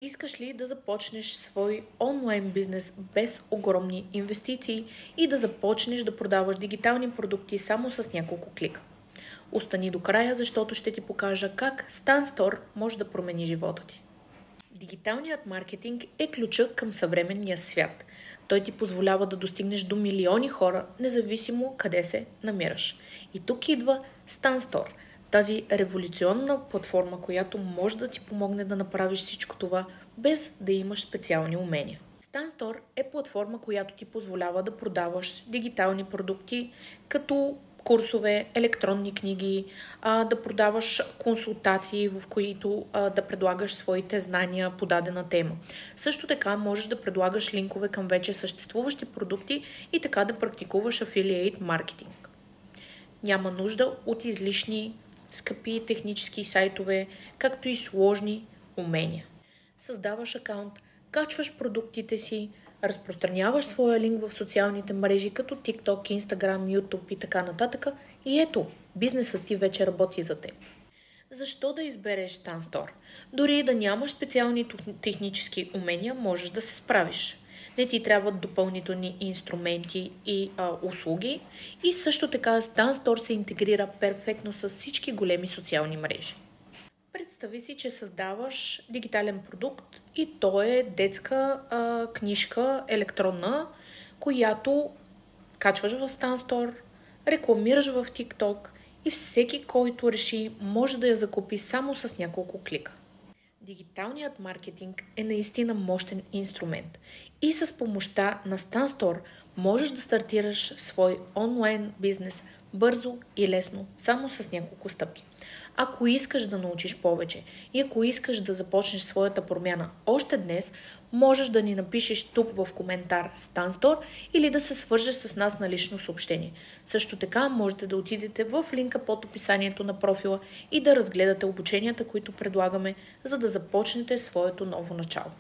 Искаш ли да започнеш свой онлайн бизнес без огромни инвестиции и да започнеш да продаваш дигитални продукти само с няколко клика? Остани до края, защото ще ти покажа как StanStore може да промени живота ти. Дигиталният маркетинг е ключа към съвременния свят. Той ти позволява да достигнеш до милиони хора, независимо къде се намираш. И тук идва StanStore, тази революционна платформа, която може да ти помогне да направиш всичко това, без да имаш специални умения. StanStore е платформа, която ти позволява да продаваш дигитални продукти, като курсове, електронни книги, да продаваш консултации, в които да предлагаш своите знания по дадена тема. Също така можеш да предлагаш линкове към вече съществуващи продукти и така да практикуваш афилиейт маркетинг. Няма нужда от излишни, скъпи технически сайтове, както и сложни умения. Създаваш акаунт, качваш продуктите си, разпространяваш своя линк в социалните мрежи, като TikTok, Instagram, YouTube и така нататък. И ето, бизнесът ти вече работи за теб. Защо да избереш StanStore? Дори и да нямаш специални технически умения, можеш да се справиш. Не ти трябват допълнителни инструменти и услуги. И също така StanStore се интегрира перфектно с всички големи социални мрежи. Представи си, че създаваш дигитален продукт и то е детска книжка електронна, която качваш в StanStore, рекламираш в TikTok и всеки, който реши, може да я закупи само с няколко клика. Дигиталният маркетинг е наистина мощен инструмент и с помощта на StanStore можеш да стартираш свой онлайн бизнес бързо и лесно, само с няколко стъпки. Ако искаш да научиш повече и ако искаш да започнеш своята промяна още днес, можеш да ни напишеш тук в коментар StanStore или да се свържеш с нас на лично съобщение. Също така можете да отидете в линка под описанието на профила и да разгледате обученията, които предлагаме, за да започнете своето ново начало.